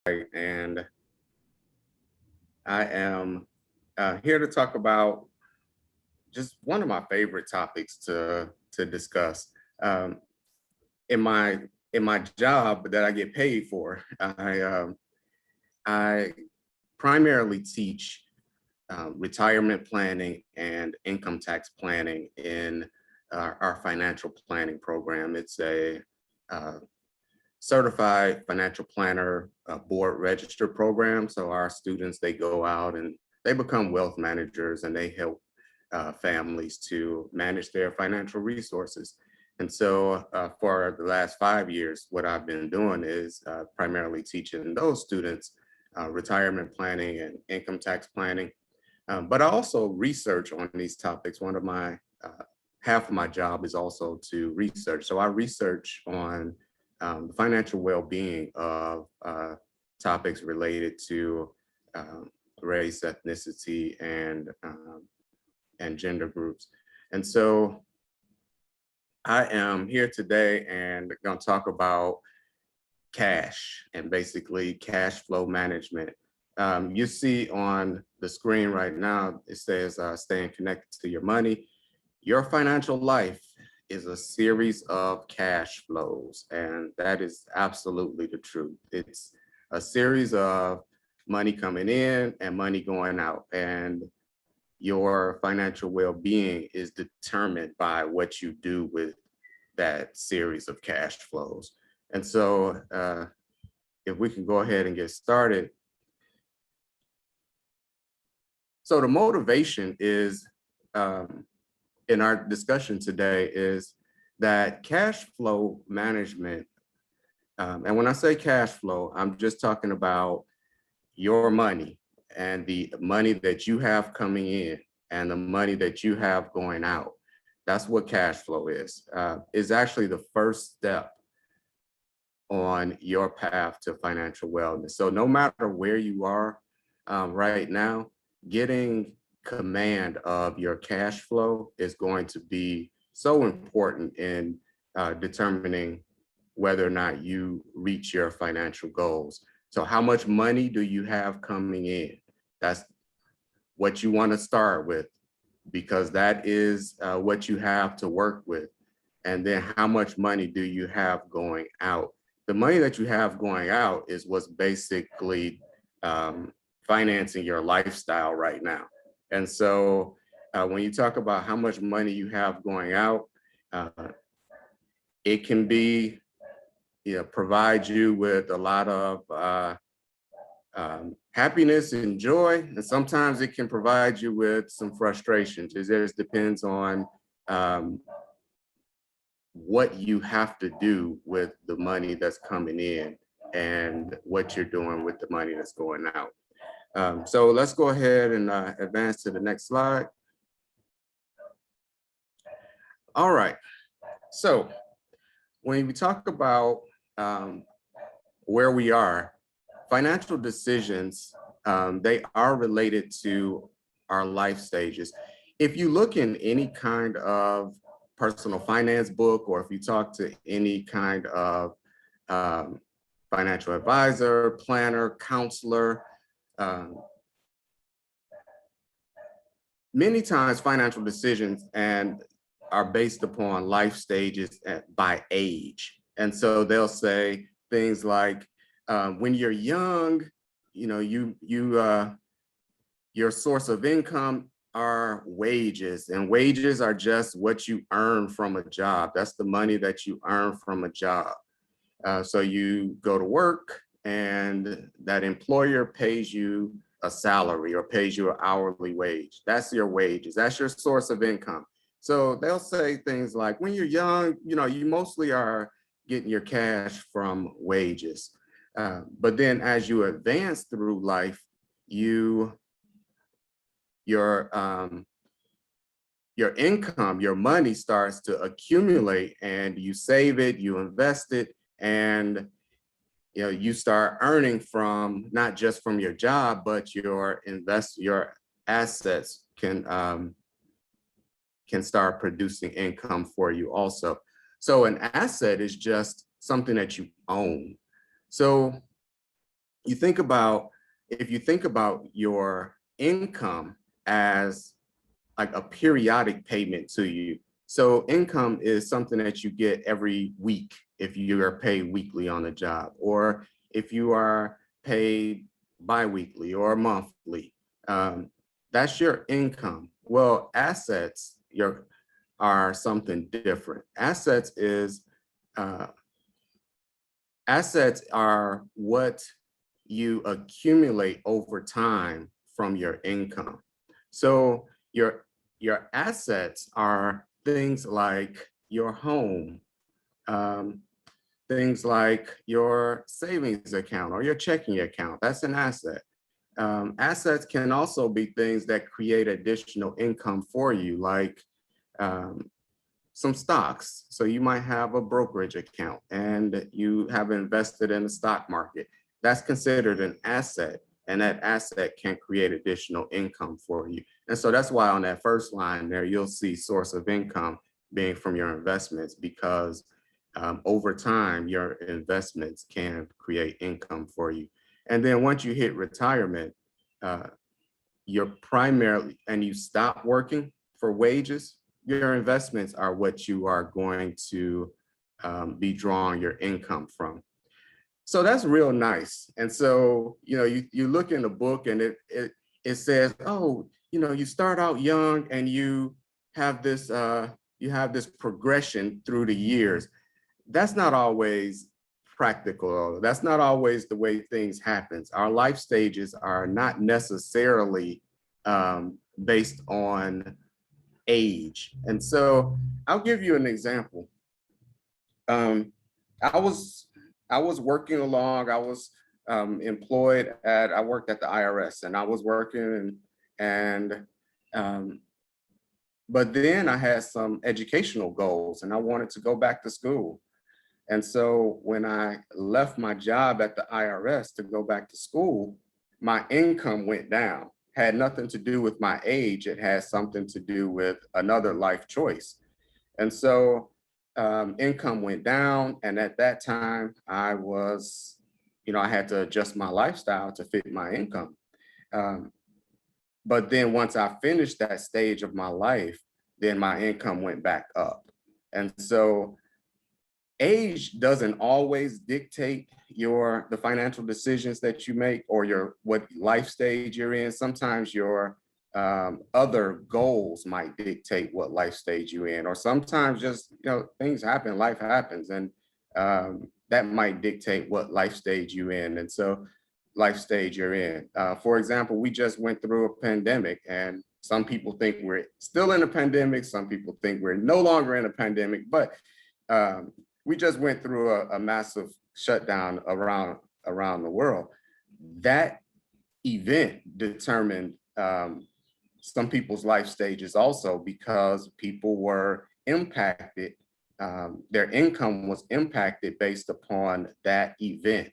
And I am here to talk about just one of my favorite topics to discuss. Um, in my in my job that I get paid for, I primarily teach retirement planning and income tax planning in our financial planning program. It's a uh, certified financial planner board registered program. So our students, they go out and they become wealth managers and they help families to manage their financial resources. And so for the last 5 years, what I've been doing is primarily teaching those students retirement planning and income tax planning. But I also research on these topics. One of my half of my job is also to research. So I research on the financial well-being of topics related to race, ethnicity, and gender groups. And so I am here today and going to talk about cash and basically cash flow management. You see on the screen right now, it says staying connected to your money. Your financial life is a series of cash flows, and that is absolutely the truth. It's a series of money coming in and money going out, and your financial well-being is determined by what you do with that series of cash flows. And so if we can go ahead and get started. So the motivation is in our discussion today is that cash flow management, and when I say cash flow, I'm just talking about your money and the money that you have coming in and the money that you have going out. That's what cash flow is actually the first step on your path to financial wellness. So no matter where you are right now, getting command of your cash flow is going to be so important in determining whether or not you reach your financial goals. So how much money do you have coming in? That's what you want to start with, because that is what you have to work with. And then how much money do you have going out? The money that you have going out is what's basically financing your lifestyle right now. And so when you talk about how much money you have going out, uh, it can be, provide you with a lot of happiness and joy. And sometimes it can provide you with some frustrations. It just depends on what you have to do with the money that's coming in and what you're doing with the money that's going out. So let's go ahead and advance to the next slide. All right. So when we talk about where we are, financial decisions, they are related to our life stages. If you look in any kind of personal finance book, or if you talk to any kind of um, financial advisor, planner, counselor, um, many times financial decisions and are based upon life stages by age. And so they'll say things like, when you're young, your source of income are wages, and wages are just what you earn from a job. That's the money that you earn from a job. So you go to work and that employer pays you a salary or pays you an hourly wage. That's your wages. That's your source of income. So they'll say things like, when you're young, you mostly are getting your cash from wages. But then as you advance through life, your income, your money starts to accumulate, and you save it, you invest it, and you start earning from not just from your job, but your assets can start producing income for you also. So an asset is just something that you own. So you think about, if you think about your income as like a periodic payment to you. So income is something that you get every week if you are paid weekly on a job, or if you are paid biweekly or monthly. Um, that's your income. Well, are something different. Uh, Assets are what you accumulate over time from your income. So your assets are things like your home, um, things like your savings account or your checking account. That's an asset. Assets can also be things that create additional income for you, like um, some stocks. So you might have a brokerage account and you have invested in the stock market. That's considered an asset, and that asset can create additional income for you. And so that's why on that first line there, you'll see source of income being from your investments, because over time, your investments can create income for you. And then once you hit retirement, uh, you're primarily, and you stop working for wages, your investments are what you are going to be drawing your income from. So that's real nice. And so, you look in the book and it says, oh, you start out young and you have this progression through the years. That's not always practical. That's not always the way things happen. Our life stages are not necessarily based on age. And so I'll give you an example. Um, I was I was working along. I was I worked at the IRS, and I was working, and um, but then I had some educational goals, and I wanted to go back to school. And so when I left my job at the IRS to go back to school, my income went down. Had nothing to do with my age. It had something to do with another life choice. And so income went down. And at that time, I had to adjust my lifestyle to fit my income. Um, but then once I finished that stage of my life, then my income went back up. And so age doesn't always dictate the financial decisions that you make, or what life stage you're in. Sometimes your other goals might dictate what life stage you're in, or sometimes just things happen, life happens, and that might dictate what life stage you're in. And so life stage you're in. For example, we just went through a pandemic, and some people think we're still in a pandemic. Some people think we're no longer in a pandemic, but we just went through a massive shutdown around the world. That event determined some people's life stages also, because people were impacted. Their income was impacted based upon that event.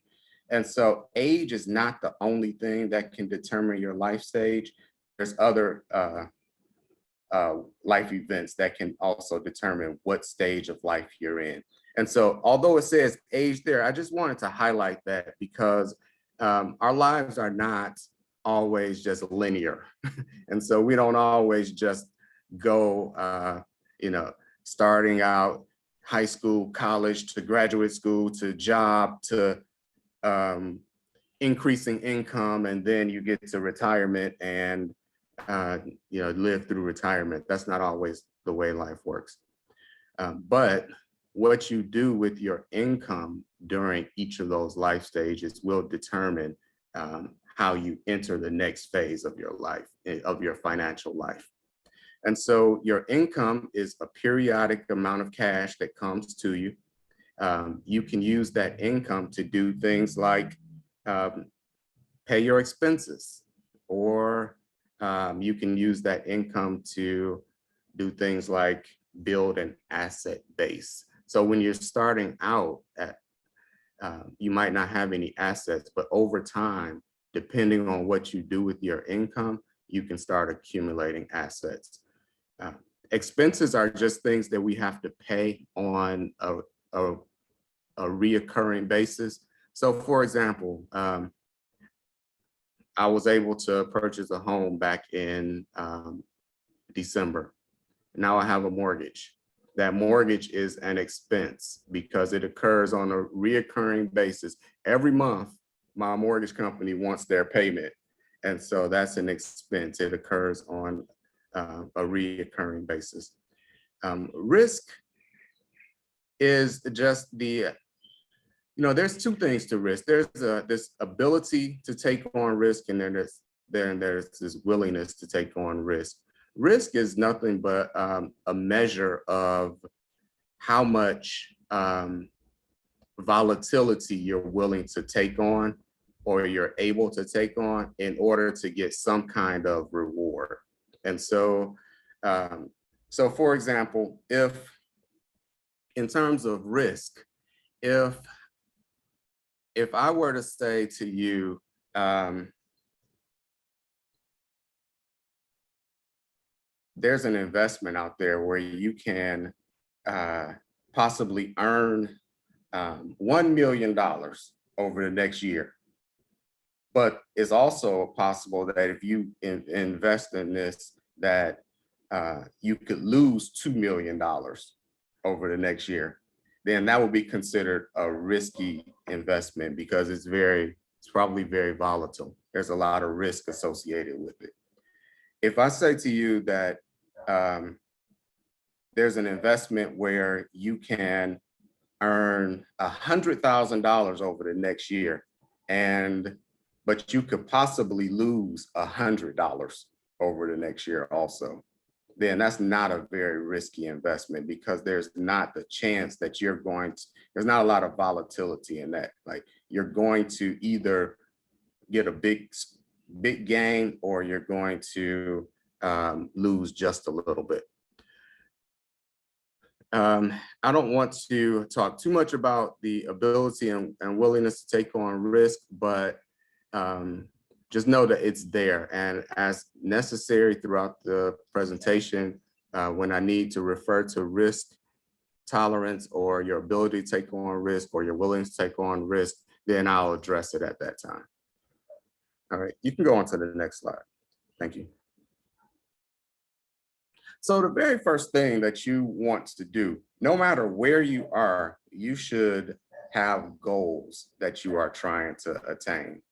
And so age is not the only thing that can determine your life stage. There's other life events that can also determine what stage of life you're in. And so, although it says age there, I just wanted to highlight that, because our lives are not always just linear. And so we don't always just go, starting out high school, college, to graduate school, to job, to increasing income, and then you get to retirement and live through retirement. That's not always the way life works. But what you do with your income during each of those life stages will determine how you enter the next phase of your life, of your financial life. And so your income is a periodic amount of cash that comes to you. You can use that income to do things like pay your expenses, or you can use that income to do things like build an asset base. So when you're starting out, you might not have any assets, but over time, depending on what you do with your income, you can start accumulating assets. Expenses are just things that we have to pay on a reoccurring basis. So for example, I was able to purchase a home back in December. Now I have a mortgage. That mortgage is an expense because it occurs on a reoccurring basis. Every month, my mortgage company wants their payment. And so that's an expense. It occurs on a reoccurring basis. Risk is just there's two things to risk. There's this ability to take on risk, and then there's this willingness to take on risk. Risk is nothing but a measure of how much volatility you're willing to take on or you're able to take on in order to get some kind of reward. And so, for example, if in terms of risk, if I were to say to you, there's an investment out there where you can possibly earn $1 million over the next year. But it's also possible that if you invest in this, that you could lose $2 million over the next year. Then that would be considered a risky investment because it's probably very volatile. There's a lot of risk associated with it. If I say to you that there's an investment where you can earn $100,000 over the next year, but you could possibly lose $100 over the next year also, then that's not a very risky investment because there's not the chance that there's not a lot of volatility in that. Like you're going to either get a big gain or you're going to lose just a little bit. I don't want to talk too much about the ability and willingness to take on risk, but just know that it's there. And as necessary throughout the presentation, when I need to refer to risk tolerance or your ability to take on risk or your willingness to take on risk, then I'll address it at that time. All right, you can go on to the next slide. Thank you. So the very first thing that you want to do, no matter where you are, you should have goals that you are trying to attain.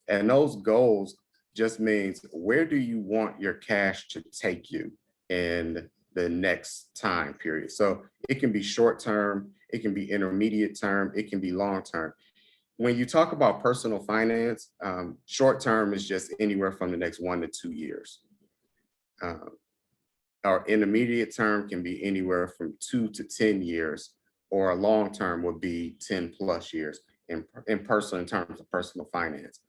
And those goals just means, where do you want your cash to take you in the next time period? So it can be short term, it can be intermediate term, it can be long term. When you talk about personal finance, short term is just anywhere from the next 1 to 2 years. Our intermediate term can be anywhere from 2 to 10 years, or a long term would be 10 plus years in terms of personal finance.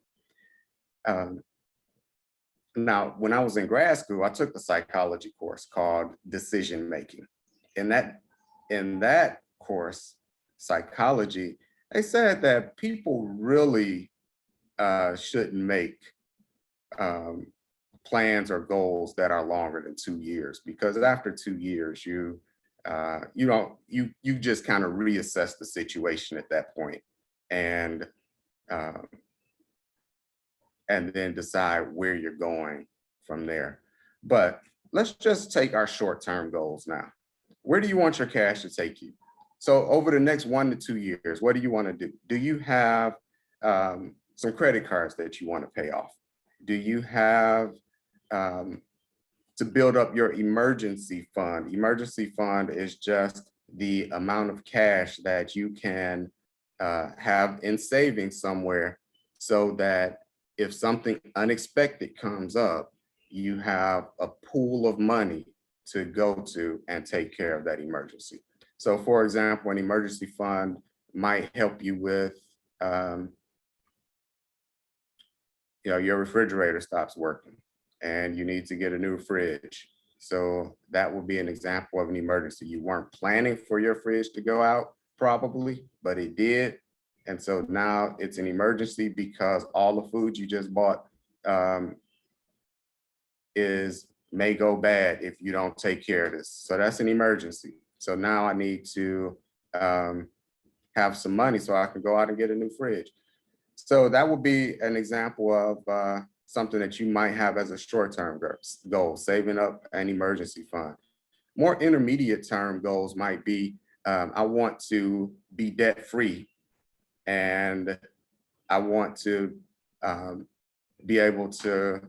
Now, when I was in grad school, I took a psychology course called decision making. In that course, psychology, they said that people really shouldn't make plans or goals that are longer than 2 years, because after 2 years, you just kind of reassess the situation at that point, and then decide where you're going from there. But let's just take our short-term goals now. Where do you want your cash to take you? So over the next 1 to 2 years, what do you want to do? Do you have some credit cards that you want to pay off? Do you have to build up your emergency fund? Emergency fund is just the amount of cash that you can have in savings somewhere, so that if something unexpected comes up, you have a pool of money to go to and take care of that emergency. So for example, an emergency fund might help you with, your refrigerator stops working and you need to get a new fridge. So that would be an example of an emergency. You weren't planning for your fridge to go out probably, but it did. And so now it's an emergency because all the food you just bought may go bad if you don't take care of this. So that's an emergency. So now I need to have some money so I can go out and get a new fridge. So that would be an example of something that you might have as a short-term goal, saving up an emergency fund. More intermediate term goals might be, I want to be debt free, and I want to um, be able to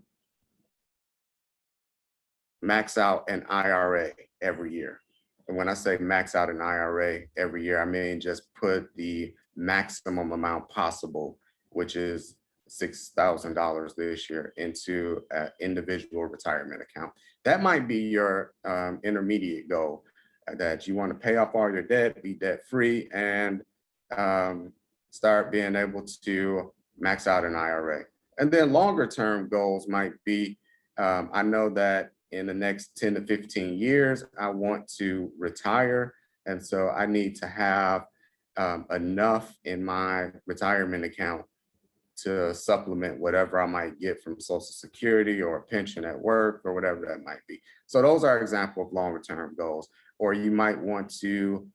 max out an IRA every year. And when I say max out an IRA every year, I mean just put the maximum amount possible, which is $6,000 this year, into an individual retirement account. That might be your intermediate goal, that you want to pay off all your debt, be debt free, and um, start being able to max out an IRA. And then longer term goals might be, I know that in the next 10 to 15 years, I want to retire. And so I need to have enough in my retirement account to supplement whatever I might get from Social Security or a pension at work or whatever that might be. So those are examples of longer term goals. Or you might want to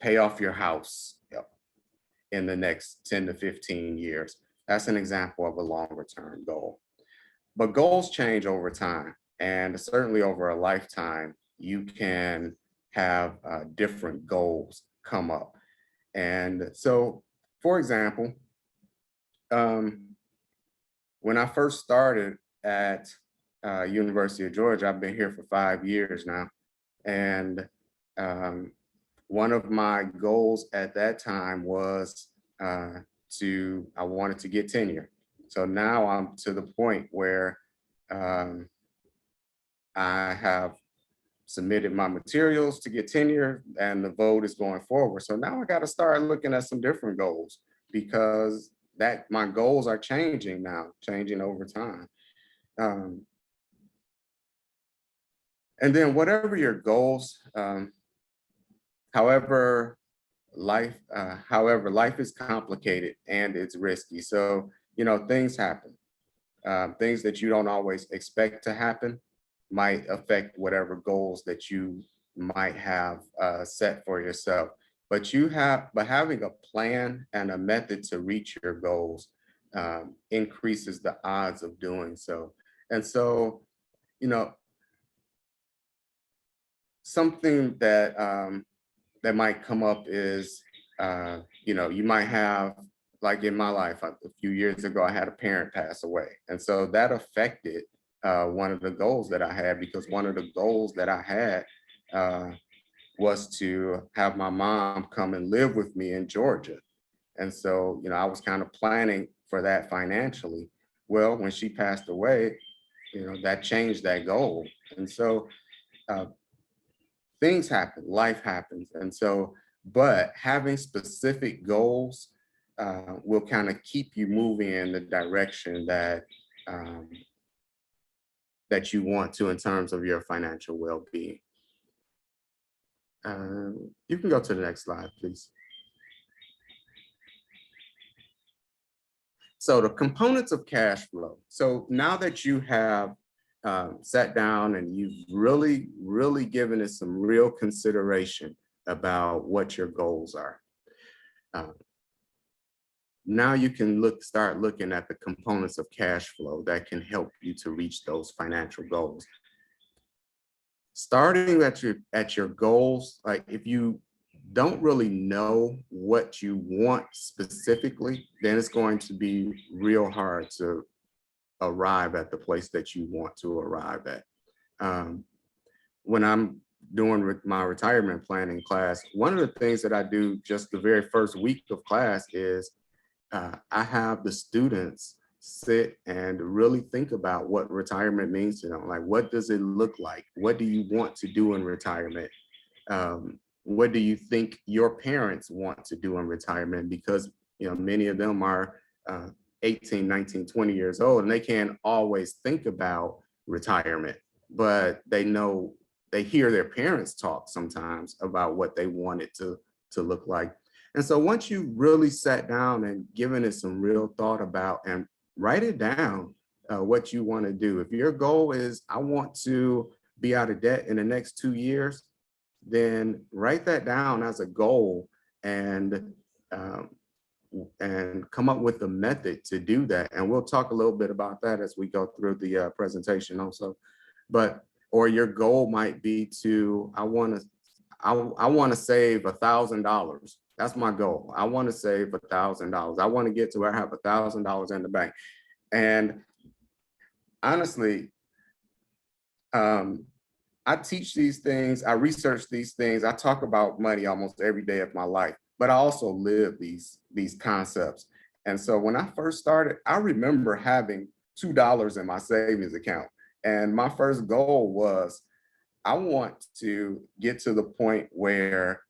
pay off your house in the next 10 to 15 years. That's an example of a longer term goal. But goals change over time, and certainly over a lifetime, you can have different goals come up. And so, for example, when I first started at University of Georgia, I've been here for 5 years now, and one of my goals at that time was I wanted to get tenure. So now I'm to the point where I have submitted my materials to get tenure, and the vote is going forward. So now I got to start looking at some different goals, because that my goals are changing now, changing over time. Um, and then whatever your goals, however, life is complicated and it's risky. So, things happen. Things that you don't always expect to happen might affect whatever goals that you might have set for yourself. But having a plan and a method to reach your goals increases the odds of doing so. And so, you know, something that might come up is, you might have, like in my life, a few years ago, I had a parent pass away. And so that affected one of the goals that I had, because one of the goals that I had was to have my mom come and live with me in Georgia. And so, I was kind of planning for that financially. Well, when she passed away, that changed that goal. And so, uh, things happen, life happens. And so, but having specific goals will kind of keep you moving in the direction um, that you want to in terms of your financial well-being. You can go to the next slide, please. So the components of cash flow. So now that you have sat down and you've really, really given it some real consideration about what your goals are, uh, now you can start looking at the components of cash flow that can help you to reach those financial goals. Starting at your goals, like if you don't really know what you want specifically, then it's going to be real hard to arrive at the place that you want to arrive at. When I'm doing my retirement planning class, one of the things that I do just the very first week of class is I have the students sit and really think about what retirement means to them. Like, what does it look like? What do you want to do in retirement? What do you think your parents want to do in retirement? Because, many of them are 18, 19, 20 years old, and they can't always think about retirement, but they hear their parents talk sometimes about what they want it to look like. And so once you really sat down and given it some real thought about, and write it down, what you want to do. If your goal is, I want to be out of debt in the next 2 years, then write that down as a goal. And and come up with a method to do that. And we'll talk a little bit about that as we go through the presentation also. But, or your goal might be to, I want to save $1,000. That's my goal. I want to save $1,000. I want to get to where I have $1,000 in the bank. And honestly, I teach these things, I research these things, I talk about money almost every day of my life, but I also live these concepts. And so when I first started, I remember having $2 in my savings account. And my first goal was, I want to get to the point where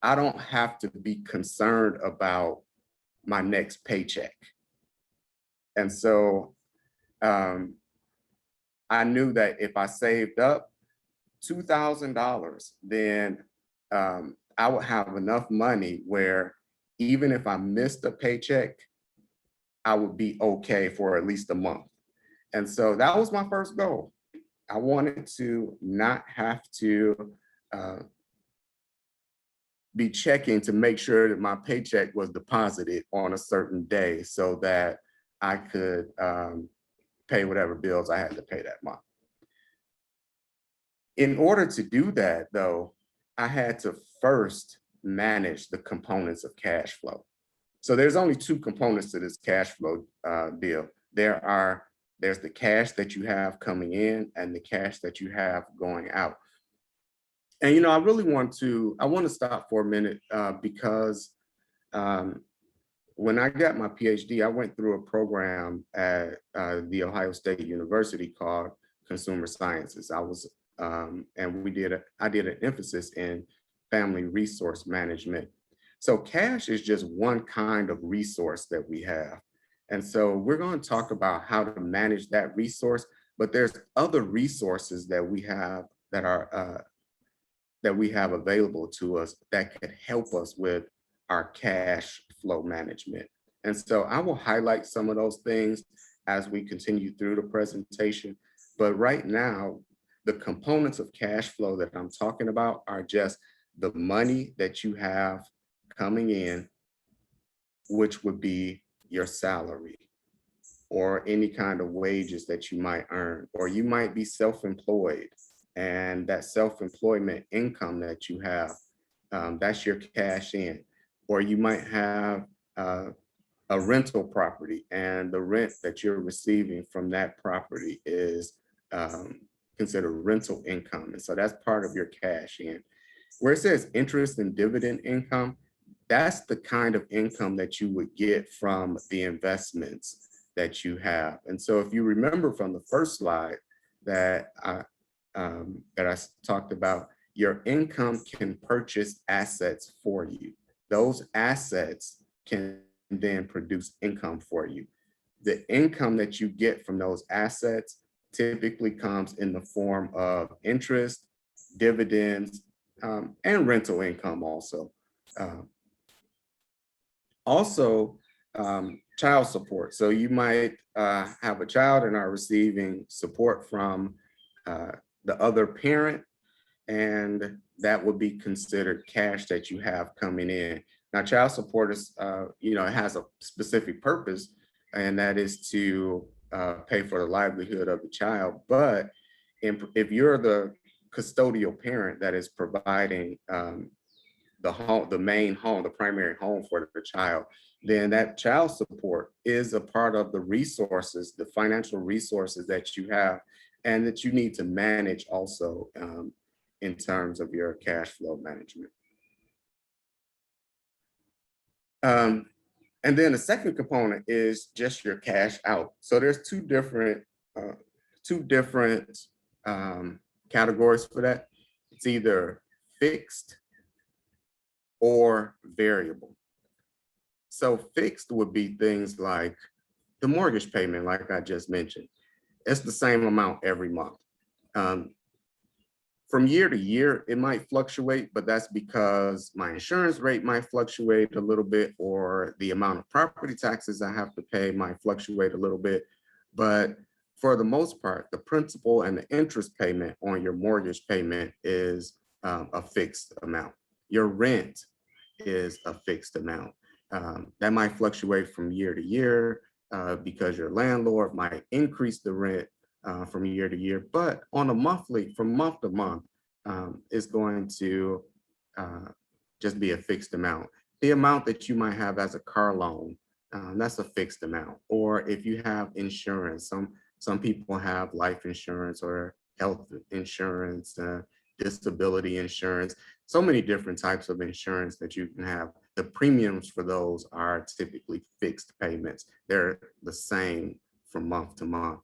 I don't have to be concerned about my next paycheck. And so I knew that if I saved up $2,000, then I would have enough money where even if I missed a paycheck, I would be okay for at least a month. And so that was my first goal. I wanted to not have to be checking to make sure that my paycheck was deposited on a certain day so that I could pay whatever bills I had to pay that month. In order to do that, though, I had to first manage the components of cash flow. So there's only two components to this cash flow deal. There's the cash that you have coming in and the cash that you have going out. And I want to stop for a minute because when I got my PhD, I went through a program at the Ohio State University called Consumer Sciences. I did an emphasis in family resource management. So cash is just one kind of resource that we have. And so we're going to talk about how to manage that resource, but there's other resources that we have that we have available to us that could help us with our cash flow management. And so I will highlight some of those things as we continue through the presentation. But right now, the components of cash flow that I'm talking about are just the money that you have coming in, which would be your salary or any kind of wages that you might earn, or you might be self-employed, and that self-employment income that you have, that's your cash in. Or you might have a rental property, and the rent that you're receiving from that property is considered rental income. And so that's part of your cash in. Where it says interest and dividend income, that's the kind of income that you would get from the investments that you have. And so if you remember from the first slide that I talked about, your income can purchase assets for you. Those assets can then produce income for you. The income that you get from those assets typically comes in the form of interest, dividends, and rental income also. Child support. So you might have a child and are receiving support from the other parent, and that would be considered cash that you have coming in. Now, child support is, it has a specific purpose, and that is to pay for the livelihood of the child. But if you're the custodial parent that is providing the home, the main home, the primary home for the child, then that child support is a part of the resources, the financial resources that you have and that you need to manage also in terms of your cash flow management. And then the second component is just your cash out. So there's two different categories for that. It's either fixed or variable. So fixed would be things like the mortgage payment, like I just mentioned. It's the same amount every month. From year to year, it might fluctuate, but that's because my insurance rate might fluctuate a little bit, or the amount of property taxes I have to pay might fluctuate a little bit. But for the most part, the principal and the interest payment on your mortgage payment is a fixed amount. Your rent is a fixed amount. That might fluctuate from year to year because your landlord might increase the rent from year to year, but on a monthly, from month to month, it's going to uh, just be a fixed amount. The amount that you might have as a car loan, that's a fixed amount. Or if you have insurance, some people have life insurance or health insurance, disability insurance, so many different types of insurance that you can have. The premiums for those are typically fixed payments. They're the same from month to month.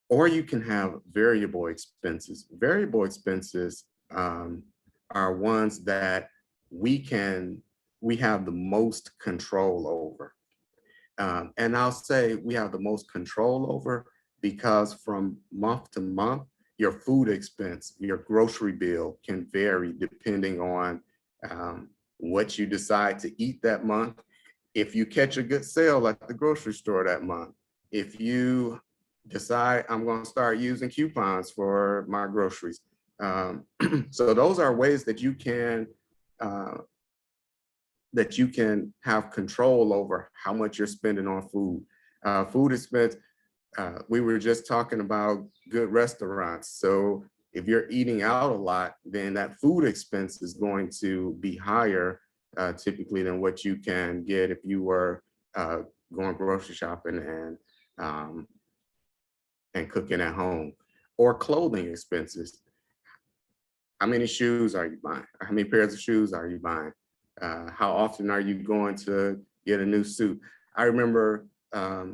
Or you can have variable expenses. Variable expenses are ones that we have the most control over. And I'll say we have the most control over because from month to month, your food expense, your grocery bill can vary depending on what you decide to eat that month. If you catch a good sale at the grocery store that month, if you decide I'm going to start using coupons for my groceries. So those are ways uh, that you can have control over how much you're spending on food. Food expense, we were just talking about good restaurants. So if you're eating out a lot, then that food expense is going to be higher typically than what you can get if you were going grocery shopping um, and cooking at home. Or clothing expenses. How many shoes are you buying? How many pairs of shoes are you buying? How often are you going to get a new suit? I remember I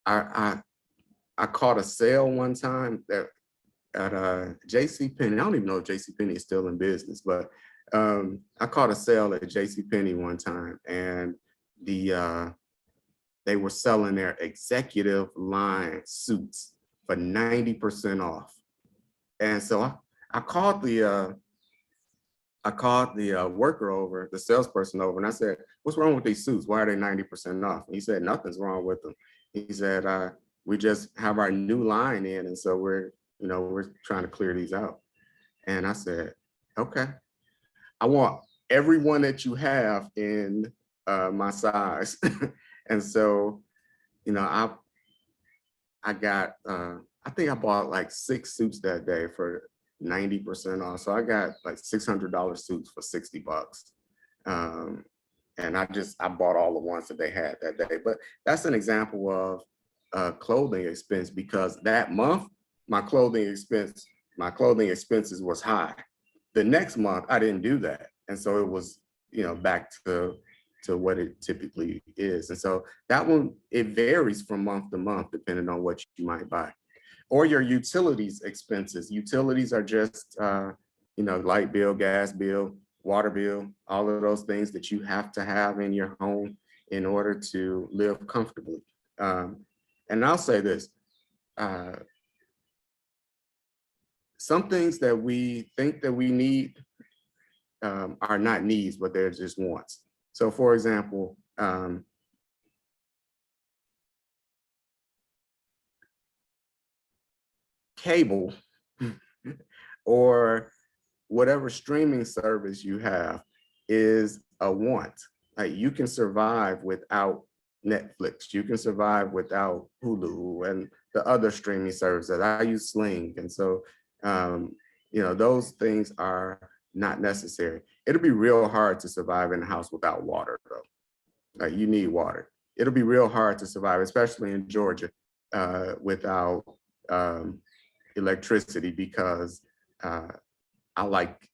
I caught a sale one time that at J.C. Penney. I don't even know if J.C. Penney is still in business, but I caught a sale at J.C. Penney one time, and they were selling their executive line suits for 90% off. And so I called the worker over, the salesperson over, and I said, "What's wrong with these suits? Why are they 90% off?" And he said, "Nothing's wrong with them." He said, "We just have our new line in, and so we're trying to clear these out." And I said, "Okay, I want everyone that you have in my size." And so, you know, I got I think I bought like 6 suits that day for 90% off. So I got like $600 suits for $60. Um, and I bought all the ones that they had that day. But that's an example of clothing expense because that month my clothing expenses was high. The next month I didn't do that. And so it was, back to what it typically is. And so that one, it varies from month to month depending on what you might buy. Or your utilities expenses. Utilities are just, light bill, gas bill, water bill, all of those things that you have to have in your home in order to live comfortably. And I'll say this, uh, some things that we think that we need are not needs, but they're just wants. So for example, cable or whatever streaming service you have is a want. Like you can survive without Netflix, you can survive without Hulu and the other streaming services. I use Sling. And so, those things are not necessary. It'll be real hard to survive in a house without water, though. You need water. It'll be real hard to survive, especially in Georgia, without um, electricity because uh, I like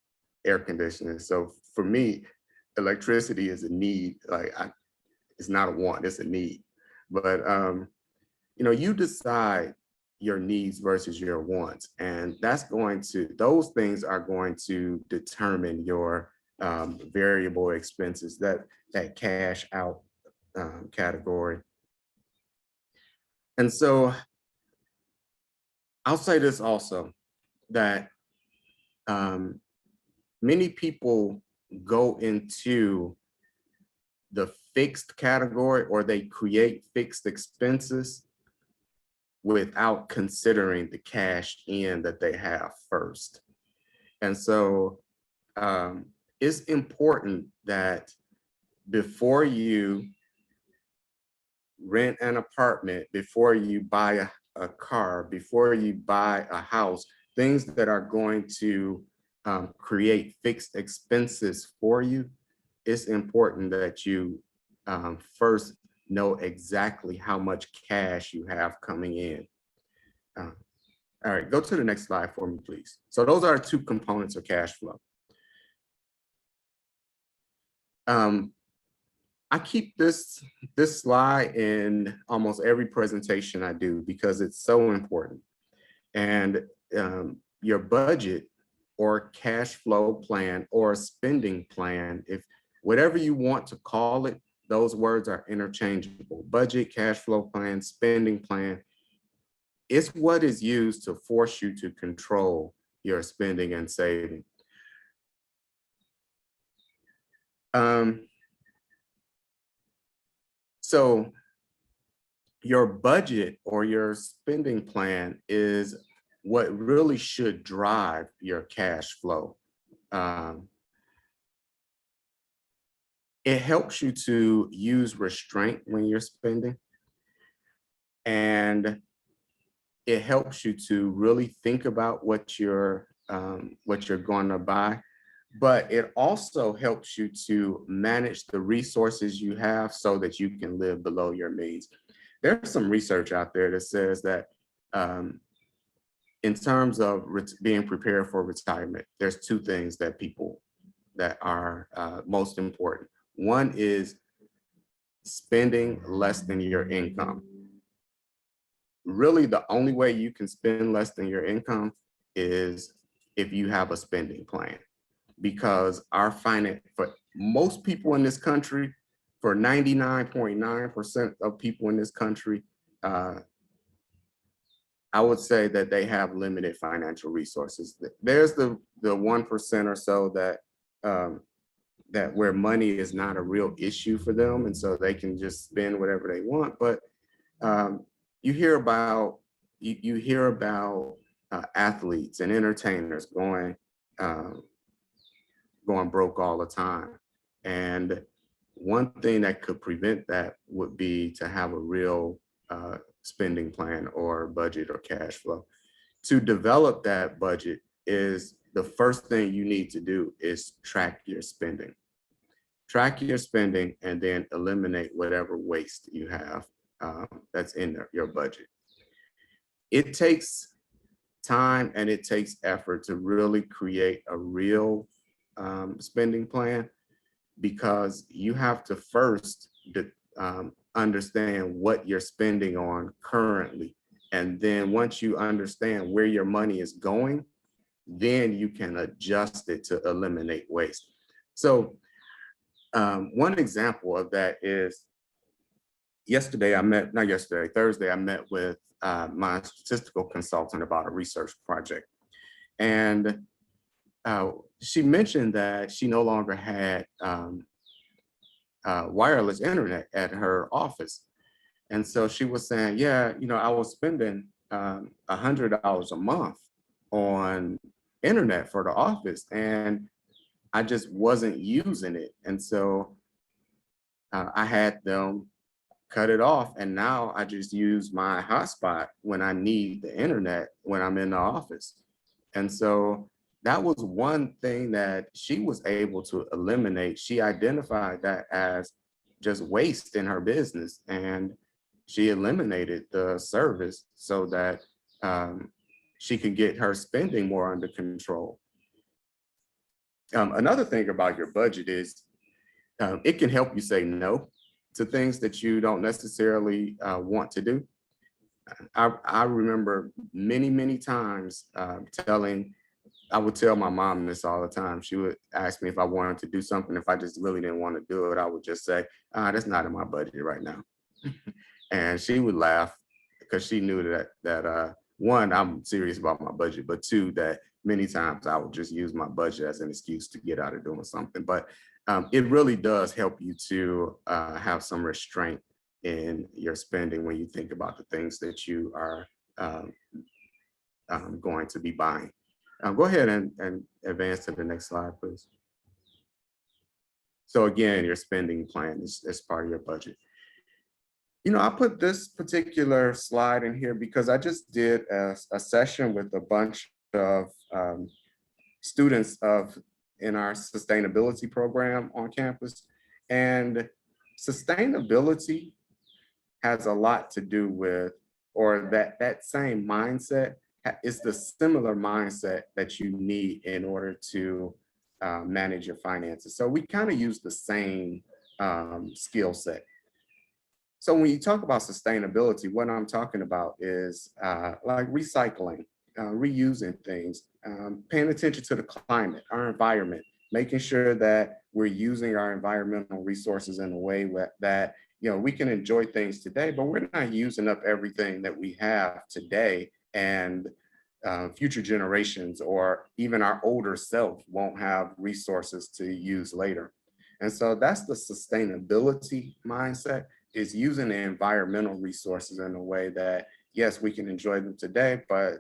air conditioning. So for me, electricity is a need. It's not a want, it's a need. But you decide your needs versus your wants, and those things are going to determine your variable expenses, that cash out category. And so I'll say this also that um, many people go into the fixed category or they create fixed expenses without considering the cash in that they have first. And so it's important that before you rent an apartment, before you buy a car, before you buy a house, things that are going to create fixed expenses for you, it's important that you first know exactly how much cash you have coming in. Uh, all right, go to the next slide for me, please. So those are two components of cash flow. I keep this slide in almost every presentation I do because it's so important. And your budget or cash flow plan or spending plan, if whatever you want to call it, those words are interchangeable. Budget, cash flow plan, spending plan. It's what is used to force you to control your spending and saving. So your budget or your spending plan is what really should drive your cash flow. It helps you to use restraint when you're spending, and it helps you to really think about what you're going to buy. But it also helps you to manage the resources you have so that you can live below your means. There's some research out there that says that in terms of being prepared for retirement, there's two things that are most important. One is spending less than your income. Really, the only way you can spend less than your income is if you have a spending plan, because our finance, for most people in this country, for 99.9% of people in this country, I would say that they have limited financial resources. There's the 1% or so that where money is not a real issue for them, and so they can just spend whatever they want. But you hear about athletes and entertainers going broke all the time, and one thing that could prevent that would be to have a real spending plan or budget or cash flow. To develop that budget, is the first thing you need to do is track your spending. Track your spending and then eliminate whatever waste you have that's in your budget. It takes time and it takes effort to really create a real spending plan, because you have to first understand what you're spending on currently. And then once you understand where your money is going, then you can adjust it to eliminate waste. So one example of that is Thursday, I met with my statistical consultant about a research project. And she mentioned that she no longer had wireless internet at her office. And so she was saying, yeah, I was spending $100 a month on internet for the office, and I just wasn't using it. And so I had them cut it off, and now I just use my hotspot when I need the internet when I'm in the office. And so that was one thing that she was able to eliminate. She identified that as just waste in her business, and she eliminated the service so that she could get her spending more under control. Another thing about your budget is it can help you say no to things that you don't necessarily want to do. I remember many times I would tell my mom this all the time. She would ask me if I wanted to do something. If I just really didn't want to do it, I would just say, that's not in my budget right now. And she would laugh, because she knew that one, I'm serious about my budget, but two, that many times I would just use my budget as an excuse to get out of doing something. But it really does help you to have some restraint in your spending when you think about the things that you are going to be buying. Go ahead and advance to the next slide, please. So again, your spending plan is part of your budget. I put this particular slide in here because I just did a session with a bunch of students in our sustainability program on campus. And sustainability has a lot to do with, or that same mindset is the similar mindset that you need in order to manage your finances. So we kind of use the same skill set. So when you talk about sustainability, what I'm talking about is like recycling, reusing things, paying attention to the climate, our environment, making sure that we're using our environmental resources in a way that we can enjoy things today, but we're not using up everything that we have today, and future generations or even our older self won't have resources to use later. And so that's the sustainability mindset, is using the environmental resources in a way that, yes, we can enjoy them today, but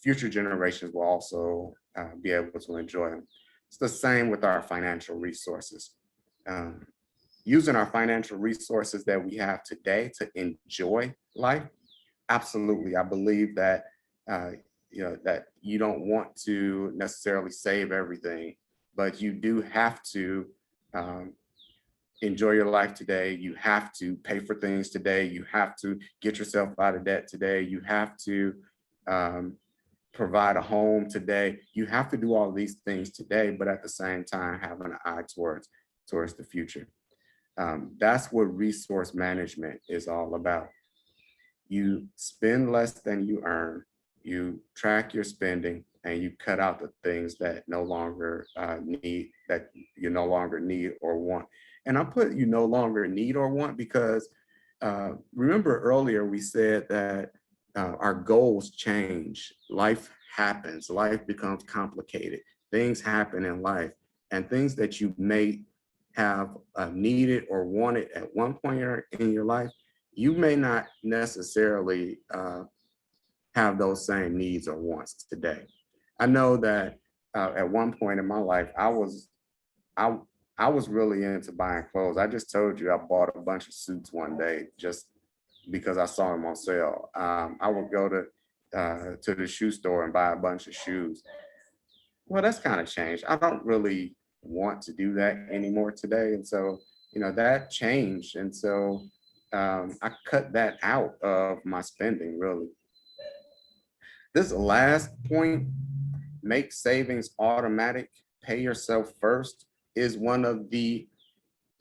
future generations will also be able to enjoy them. It's the same with our financial resources. Um, Using our financial resources that we have today to enjoy life, absolutely. I believe that that you don't want to necessarily save everything, but you do have to um, enjoy your life today. You have to pay for things today. You have to get yourself out of debt today. You have to um, provide a home today. You have to do all these things today, but at the same time, having an eye towards the future. That's what resource management is all about. You spend less than you earn, you track your spending, and you cut out the things that you no longer need or want. And I put you no longer need or want because remember earlier we said that our goals change, life happens, life becomes complicated, things happen in life, and things that you may have needed or wanted at one point in your life, you may not necessarily have those same needs or wants today. I know that at one point in my life, I I was really into buying clothes. I just told you I bought a bunch of suits one day just because I saw them on sale. I would go to the shoe store and buy a bunch of shoes. Well, that's kind of changed. I don't really want to do that anymore today, and so that changed, and so I cut that out of my spending really. This last point, make savings automatic, pay yourself first, is one of the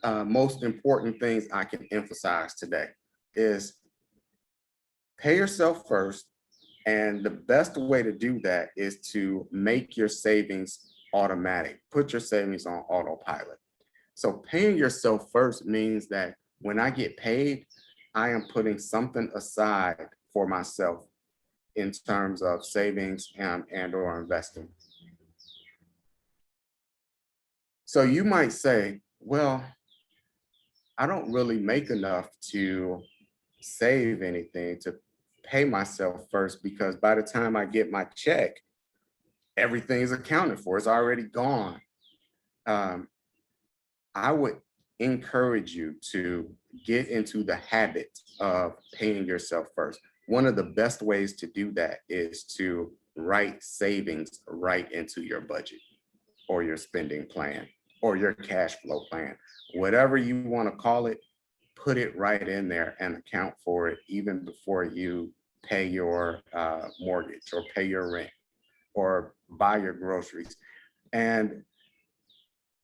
most important things I can emphasize today. Is pay yourself first, and the best way to do that is to make your savings automatic. Put your savings on autopilot. So paying yourself first means that when I get paid, I am putting something aside for myself in terms of savings and or investing. So you might say, well, I don't really make enough to save anything to pay myself first because by the time I get my check, everything is accounted for. It's already gone. Um, I would encourage you to get into the habit of paying yourself first. One of the best ways to do that is to write savings right into your budget or your spending plan or your cash flow plan. Whatever you want to call it, put it right in there and account for it even before you pay your mortgage or pay your rent or buy your groceries. And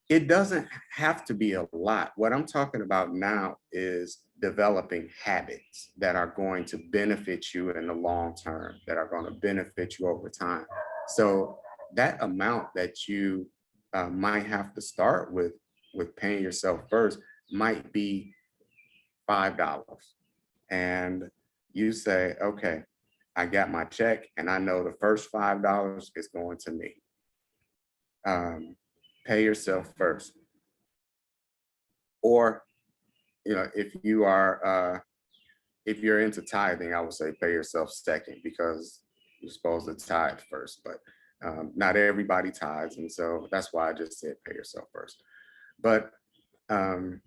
it doesn't have to be a lot. What I'm talking about now is developing habits that are going to benefit you in the long term, that are going to benefit you over time. So that amount that you might have to start with paying yourself first might be $5. And you say, okay, I got my check and I know the first $5 is going to me. Pay yourself first. Or, if you're into tithing, I would say pay yourself second because you're supposed to tithe first, but not everybody tithes. And so that's why I just said pay yourself first. But um,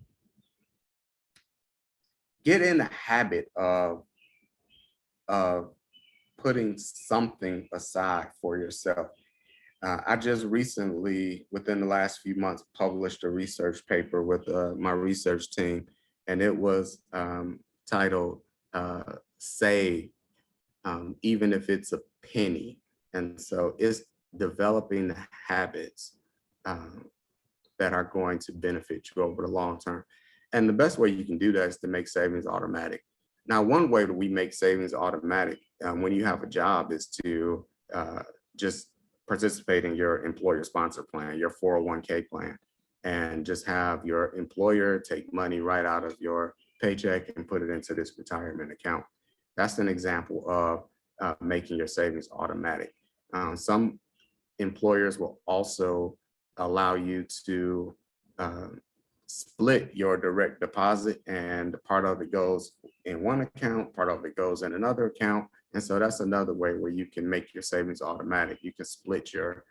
get in the habit of putting something aside for yourself. I just recently, within the last few months, published a research paper with my research team, and it was titled Save, even if it's a penny. And so it's developing the habits um, that are going to benefit you over the long term. And the best way you can do that is to make savings automatic. Now, one way that we make savings automatic when you have a job is to just participate in your employer sponsor plan, your 401k plan, and just have your employer take money right out of your paycheck and put it into this retirement account. That's an example of making your savings automatic. Some employers will also allow you to split your direct deposit, and part of it goes in one account, part of it goes in another account. And so that's another way where you can make your savings automatic. You can split your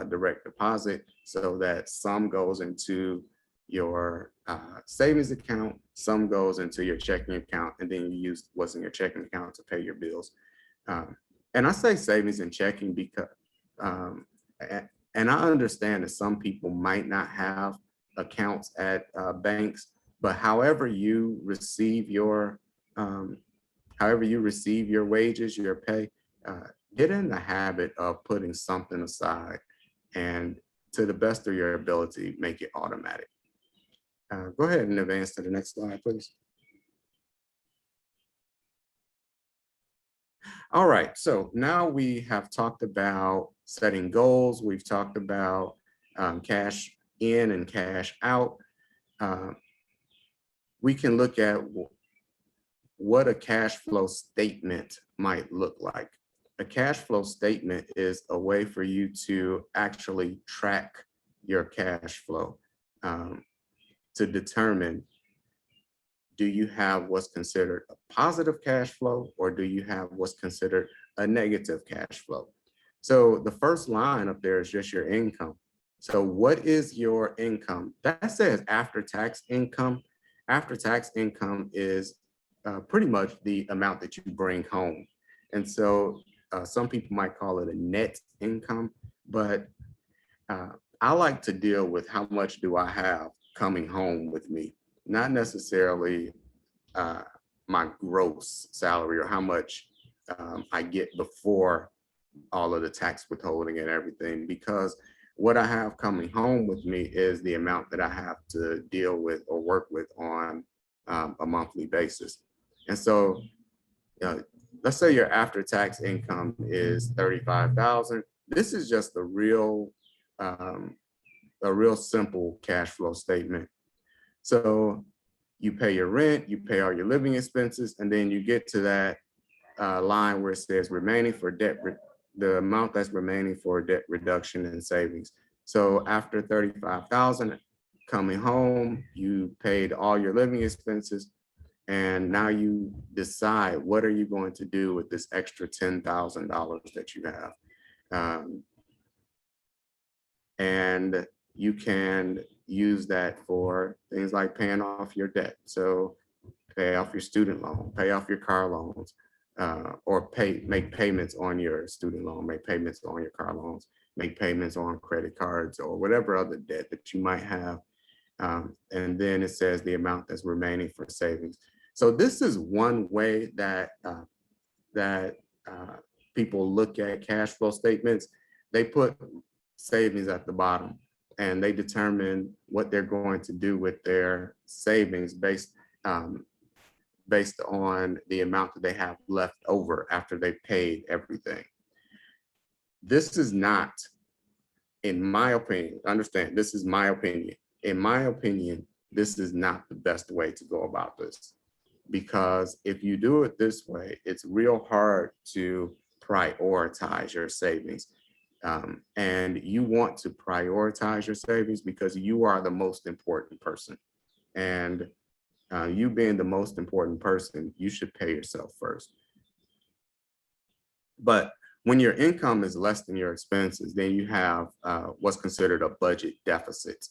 direct deposit so that some goes into your savings account, some goes into your checking account, and then you use what's in your checking account to pay your bills. Um, and I say savings and checking because um, and I understand that some people might not have accounts at banks, but um, however you receive your wages, your pay, get in the habit of putting something aside, and to the best of your ability, make it automatic. Go ahead and advance to the next slide, please. All right, so now we have talked about setting goals. We've talked about cash in and cash out. Uh, we can look at what a cash flow statement might look like. A cash flow statement is a way for you to actually track your cash flow to determine, do you have what's considered a positive cash flow, or do you have what's considered a negative cash flow? So the first line up there is just your income. So what is your income? That says after tax income. After tax income is pretty much the amount that you bring home. And so some people might call it a net income, but uh, I like to deal with how much do I have coming home with me, not necessarily uh, my gross salary or how much I get before all of the tax withholding and everything, because what I have coming home with me is the amount that I have to deal with or work with on a monthly basis. And so, let's say your after-tax income is 35,000. This is just um, a real simple cash flow statement. So you pay your rent, you pay all your living expenses, and then you get to that line where it says remaining for debt, the amount that's remaining for debt reduction and savings. So after 35,000 coming home, you paid all your living expenses, and now you decide, what are you going to do with this extra $10,000 that you have? Um, and you can use that for things like paying off your debt. So pay off your student loan, pay off your car loans, or make payments on your student loan, make payments on your car loans, make payments on credit cards, or whatever other debt that you might have. And then it says the amount that's remaining for savings. So this is one way that that people look at cash flow statements. They put savings at the bottom, and they determine what they're going to do with their savings based on the amount that they have left over after they paid everything. This is not, in my opinion, understand, this is my opinion. In my opinion, this is not the best way to go about this, because if you do it this way, it's real hard to prioritize your savings. And you want to prioritize your savings because you are the most important person. And you being the most important person, you should pay yourself first. But when your income is less than your expenses, then you have what's considered a budget deficit.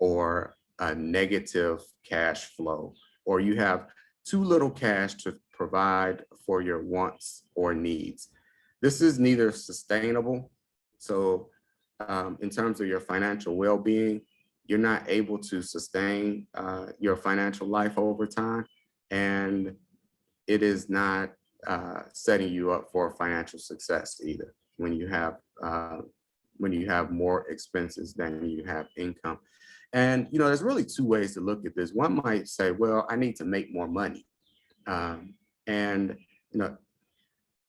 or a negative cash flow, or you have too little cash to provide for your wants or needs. This is neither sustainable. So in terms of your financial well-being, you're not able to sustain your financial life over time, and it is not setting you up for financial success either when you have more expenses than you have income. And there's really two ways to look at this. One might say, well, I need to make more money. And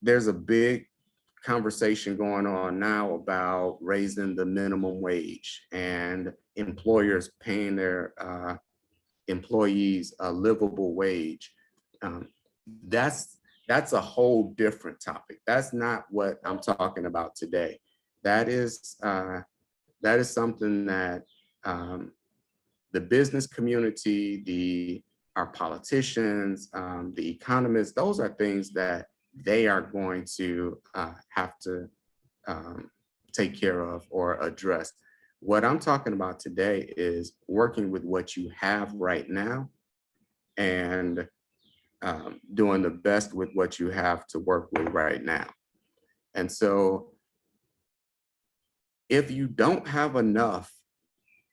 there's a big conversation going on now about raising the minimum wage and employers paying their employees a livable wage. Um, that's that's a whole different topic. That's not what I'm talking about today. That is something that um, the business community, our politicians, the economists, those are things that they are going to have to take care of or address. What I'm talking about today is working with what you have right now and doing the best with what you have to work with right now. And so if you don't have enough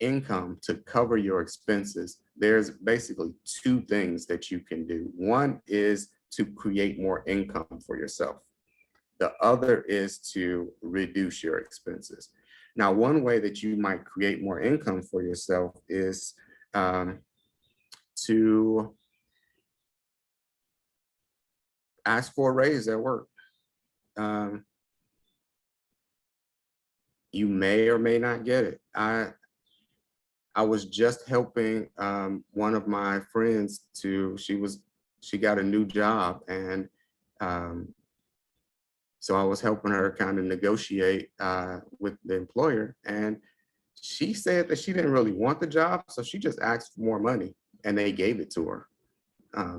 income to cover your expenses, there's basically two things that you can do. One is to create more income for yourself. The other is to reduce your expenses. Now, one way that you might create more income for yourself is to ask for a raise at work. You may or may not get it. I was just helping one of my friends she got a new job, and so I was helping her kind of negotiate with the employer, and she said that she didn't really want the job, so she just asked for more money, and they gave it to her.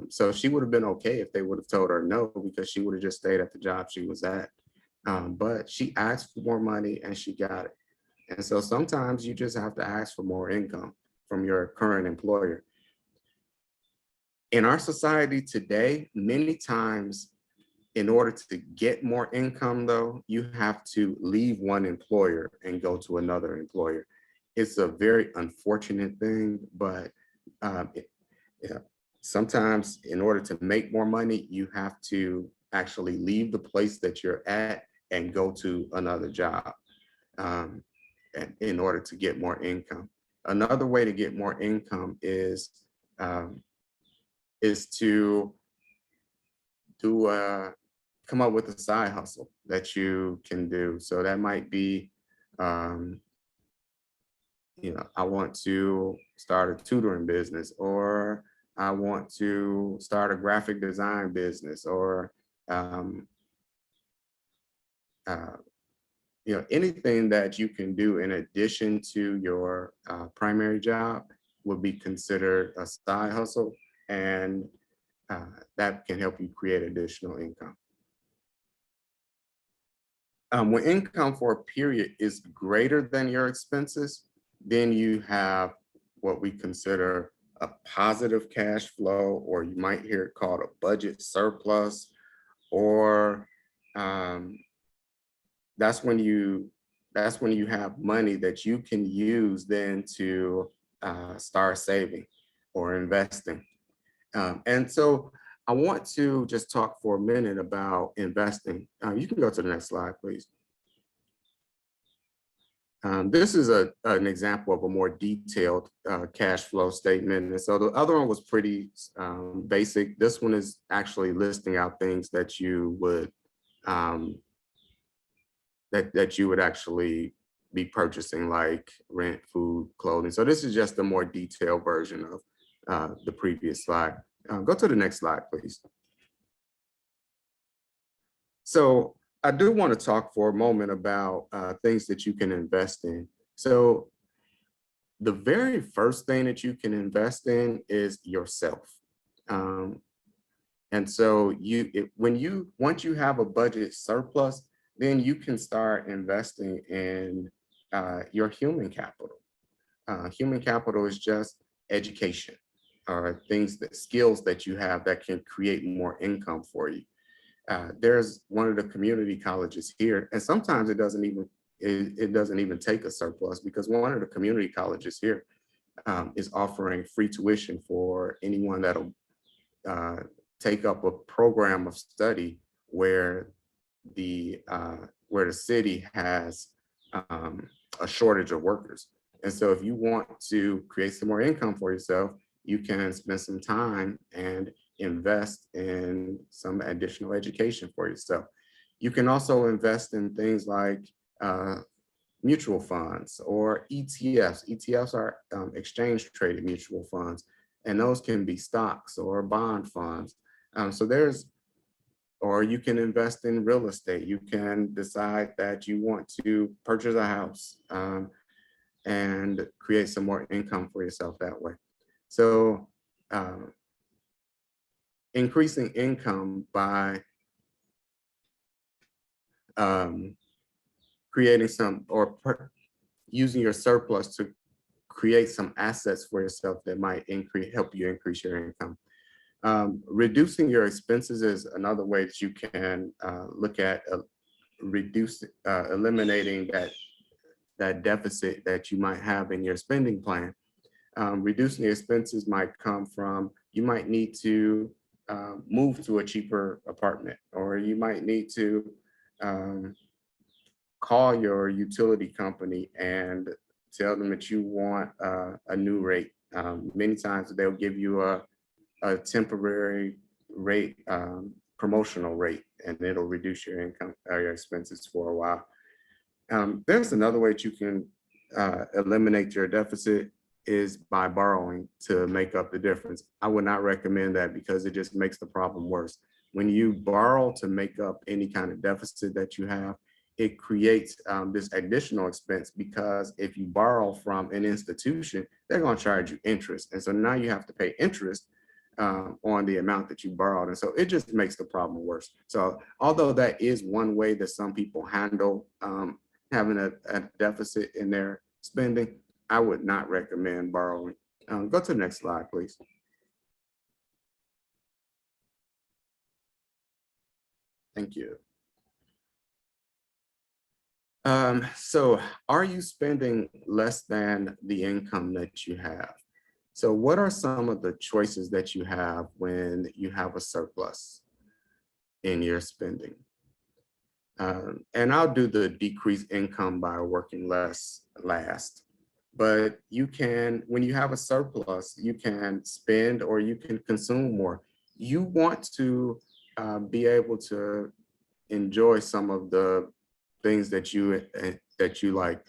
So she would have been okay if they would have told her no, because she would have just stayed at the job she was at. But she asked for more money and she got it. And so sometimes you just have to ask for more income from your current employer. In our society today, many times, in order to get more income, though, you have to leave one employer and go to another employer. It's a very unfortunate thing, but yeah, sometimes in order to make more money, you have to actually leave the place that you're at and go to another job in order to get more income. Another way to get more income is to come up with a side hustle that you can do. So that might be, I want to start a tutoring business, or I want to start a graphic design business, or anything that you can do in addition to your primary job would be considered a side hustle, and that can help you create additional income. When income for a period is greater than your expenses, then you have what we consider a positive cash flow, or you might hear it called a budget surplus, or that's when you have money that you can use then to start saving or investing. And so I want to just talk for a minute about investing. You can go to the next slide, please. This is an example of a more detailed cash flow statement. And so the other one was pretty basic. This one is actually listing out things that you would that you would actually be purchasing, like rent, food, clothing. So this is just a more detailed version of the previous slide. Go to the next slide, please. So I do want to talk for a moment about things that you can invest in. So the very first thing that you can invest in is yourself. And so once you have a budget surplus, then you can start investing in your human capital. Human capital is just education or skills that you have that can create more income for you. There's one of the community colleges here, and sometimes it doesn't even take a surplus, because one of the community colleges here is offering free tuition for anyone that'll uh, take up a program of study where where the city has um, a shortage of workers. And so if you want to create some more income for yourself, you can spend some time and invest in some additional education for yourself. You can also invest in things like mutual funds or ETFs. ETFs are exchange traded mutual funds, and those can be stocks or bond funds. So there's, or you can invest in real estate. You can decide that you want to purchase a house and create some more income for yourself that way. So increasing income by um, creating some using your surplus to create some assets for yourself that might help you increase your income. Reducing your expenses is another way that you can look at eliminating that deficit that you might have in your spending plan. Reducing the expenses might come from, you might need to move to a cheaper apartment, or you might need to call your utility company and tell them that you want a new rate. Many times they'll give you a temporary rate, promotional rate, and it'll reduce your income or your expenses for a while. There's another way that you can eliminate your deficit, is by borrowing to make up the difference. I would not recommend that, because it just makes the problem worse. When you borrow to make up any kind of deficit that you have, it creates this additional expense, because if you borrow from an institution, they're going to charge you interest. And so now you have to pay interest on the amount that you borrowed. And so it just makes the problem worse. So although that is one way that some people handle having a deficit in their spending, I would not recommend borrowing. Go to the next slide, please. Thank you. So are you spending less than the income that you have? So what are some of the choices that you have when you have a surplus in your spending? And I'll do the decreased income by working less last. But you can, when you have a surplus, you can spend or you can consume more. You want to be able to enjoy some of the things that you like.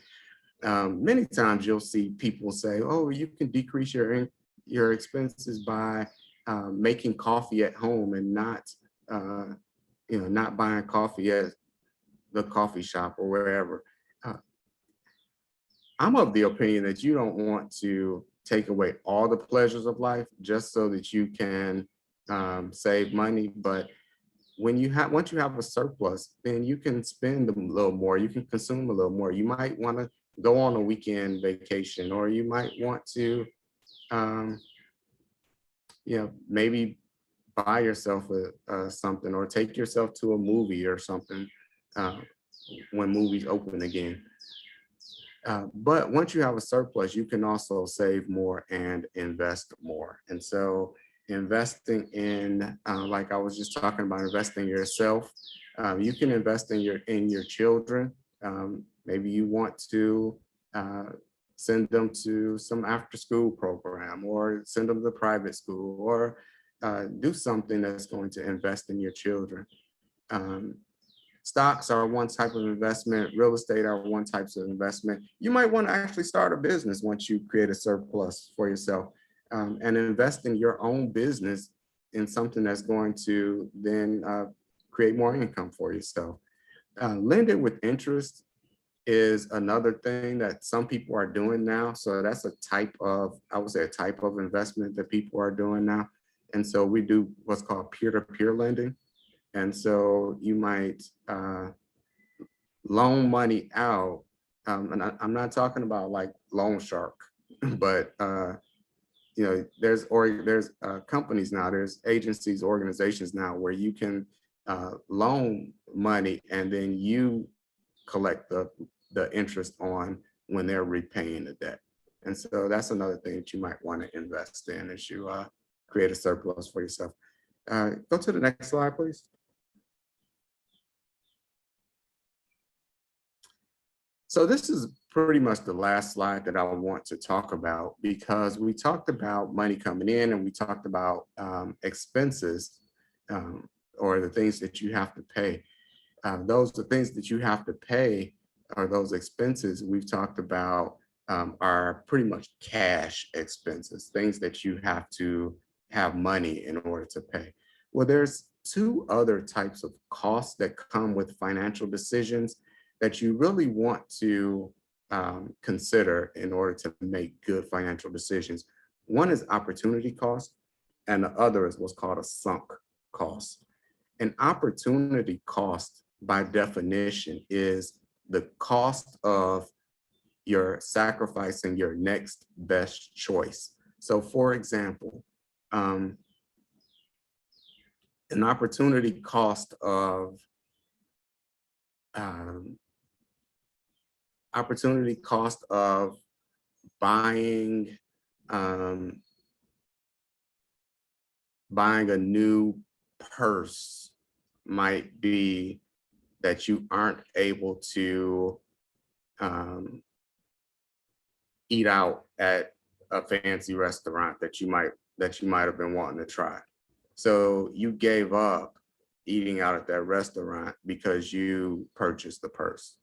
Many times you'll see people say, "Oh, you can decrease your expenses by making coffee at home and not buying coffee at the coffee shop or wherever." I'm of the opinion that you don't want to take away all the pleasures of life just so that you can save money. But once you have a surplus, then you can spend a little more, you can consume a little more. You might want to go on a weekend vacation, or you might want to, maybe buy yourself something, or take yourself to a movie or something when movies open again. But once you have a surplus, you can also save more and invest more. And so investing in, like I was just talking about, investing in yourself, you can invest in your children. Maybe you want to send them to some after school program, or send them to private school, or do something that's going to invest in your children. Stocks are one type of investment. Real estate are one type of investment. You might want to actually start a business once you create a surplus for yourself, and invest in your own business in something that's going to then create more income for yourself. Lending with interest is another thing that some people are doing now. So that's I would say, a type of investment that people are doing now. And so we do what's called peer-to-peer lending. And so you might loan money out. And I'm not talking about like Loan Shark, but there's companies now, there's agencies, organizations now where you can loan money and then you collect the interest on when they're repaying the debt. And so that's another thing that you might want to invest in as you create a surplus for yourself. Go to the next slide, please. So this is pretty much the last slide that I want to talk about, because we talked about money coming in and we talked about expenses, or the things that you have to pay. The things that you have to pay, or those expenses we've talked about, are pretty much cash expenses, things that you have to have money in order to pay. Well, there's two other types of costs that come with financial decisions that you really want to consider in order to make good financial decisions. One is opportunity cost, and the other is what's called a sunk cost. An opportunity cost, by definition, is the cost of your sacrificing your next best choice. So for example, an opportunity cost of um, buying buying a new purse might be that you aren't able to eat out at a fancy restaurant that you might have been wanting to try. So you gave up eating out at that restaurant because you purchased the purse.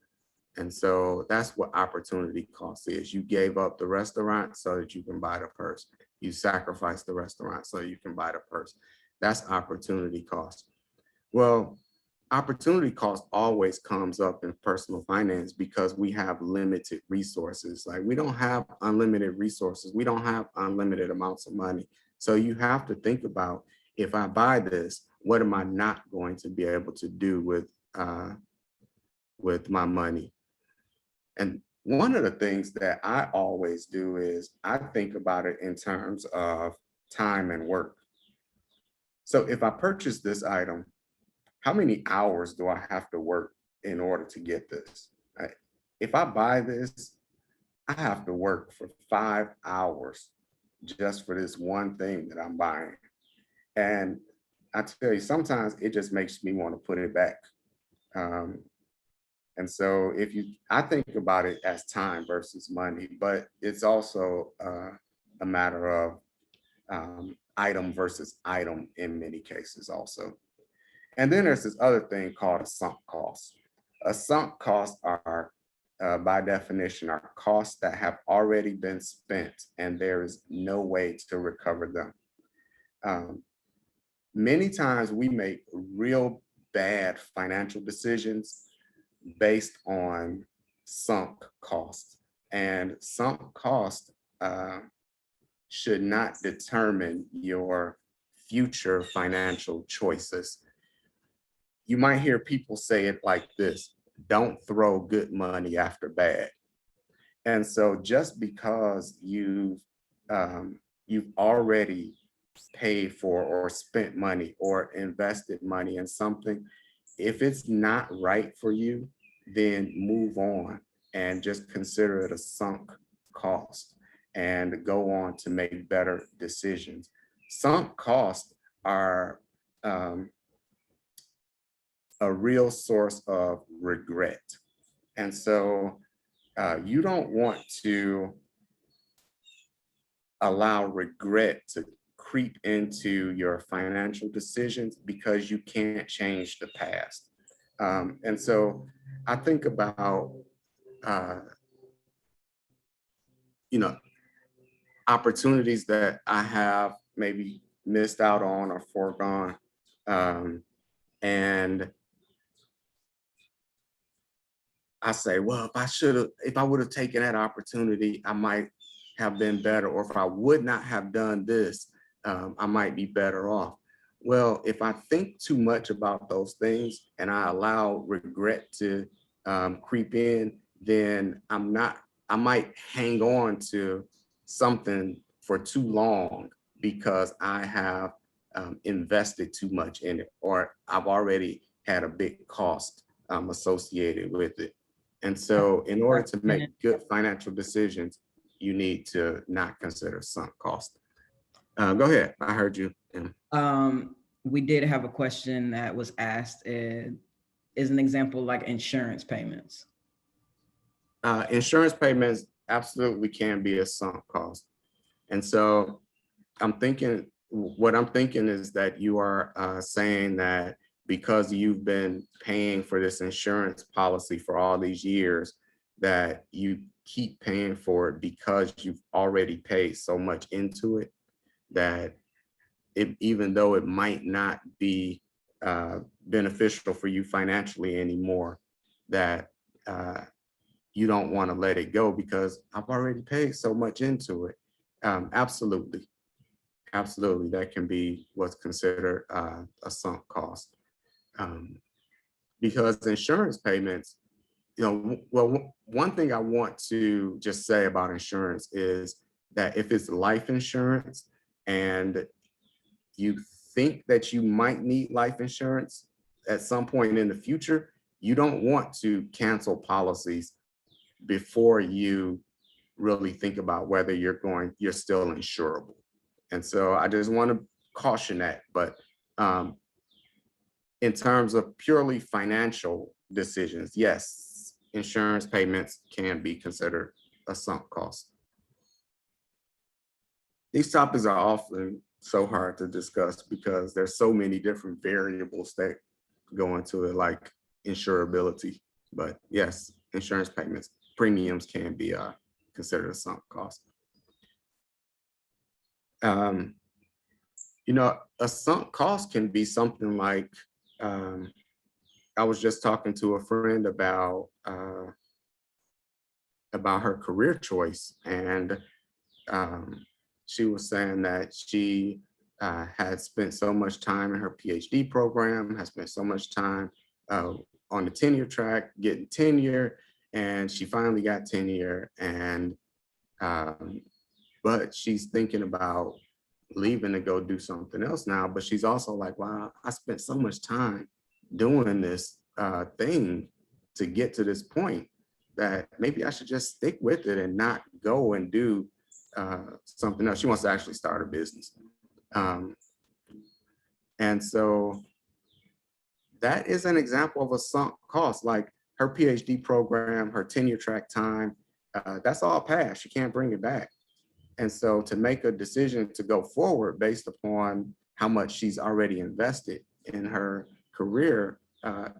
And so that's what opportunity cost is. You gave up the restaurant so that you can buy the purse. You sacrificed the restaurant so you can buy the purse. That's opportunity cost. Well, opportunity cost always comes up in personal finance because we have limited resources. Like, we don't have unlimited resources. We don't have unlimited amounts of money. So you have to think about, if I buy this, what am I not going to be able to do with my money? And one of the things that I always do is I think about it in terms of time and work. So if I purchase this item, how many hours do I have to work in order to get this? If I buy this, I have to work for 5 hours just for this one thing that I'm buying. And I tell you, sometimes it just makes me want to put it back. And so I think about it as time versus money, but it's also a matter of item versus item in many cases also. And then there's this other thing called a sunk cost. A sunk cost are, by definition, are costs that have already been spent and there is no way to recover them. Many times we make real bad financial decisions based on sunk costs, and sunk cost should not determine your future financial choices. You might hear people say it like this: don't throw good money after bad. And so just because you've already paid for or spent money or invested money in something, if it's not right for you, then move on and just consider it a sunk cost and go on to make better decisions. Sunk costs are a real source of regret. And so you don't want to allow regret to creep into your financial decisions because you can't change the past. And so I think about, uh, opportunities that I have maybe missed out on or foregone. And I say, well, if I would have taken that opportunity, I might have been better. Or if I would not have done this, I might be better off. Well, if I think too much about those things and I allow regret to creep in, then I might hang on to something for too long because I have invested too much in it, or I've already had a big cost associated with it. And so in order to make good financial decisions, you need to not consider sunk cost. Go ahead. I heard you. We did have a question that was asked. Is an example like insurance payments? Insurance payments absolutely can be a sunk cost. And so what I'm thinking is that you are saying that because you've been paying for this insurance policy for all these years, that you keep paying for it because you've already paid so much into it, that even though it might not be beneficial for you financially anymore, that you don't want to let it go because I've already paid so much into it. Absolutely. Absolutely, that can be what's considered a sunk cost. Um, because insurance payments, well, one thing I want to just say about insurance is that if it's life insurance and you think that you might need life insurance at some point in the future, you don't want to cancel policies before you really think about whether you're still insurable. And so I just want to caution that. But in terms of purely financial decisions, yes, insurance payments can be considered a sunk cost. These topics are often so hard to discuss because there's so many different variables that go into it, like insurability. But yes, insurance payments, premiums can be considered a sunk cost. A sunk cost can be something like, I was just talking to a friend about her career choice, and she was saying that she had spent so much time in her PhD program, has spent so much time on the tenure track, getting tenure, and she finally got tenure, and but she's thinking about leaving to go do something else now. But she's also like, wow, I spent so much time doing this thing to get to this point that maybe I should just stick with it and not go and do something else. She wants to actually start a business. And so that is an example of a sunk cost. Like her PhD program, her tenure track time, that's all past. She can't bring it back. And so to make a decision to go forward based upon how much she's already invested in her career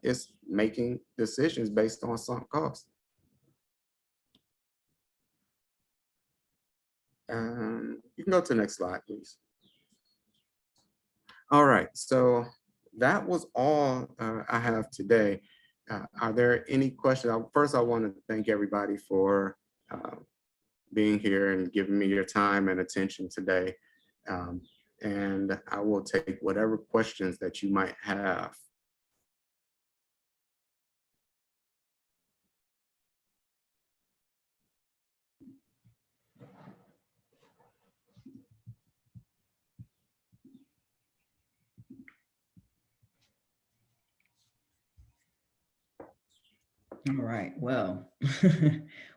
is making decisions based on sunk costs. You can go to the next slide, please. All right, so that was all I have today. Are there any questions? First, I want to thank everybody for being here and giving me your time and attention today. And I will take whatever questions that you might have. All right. Well,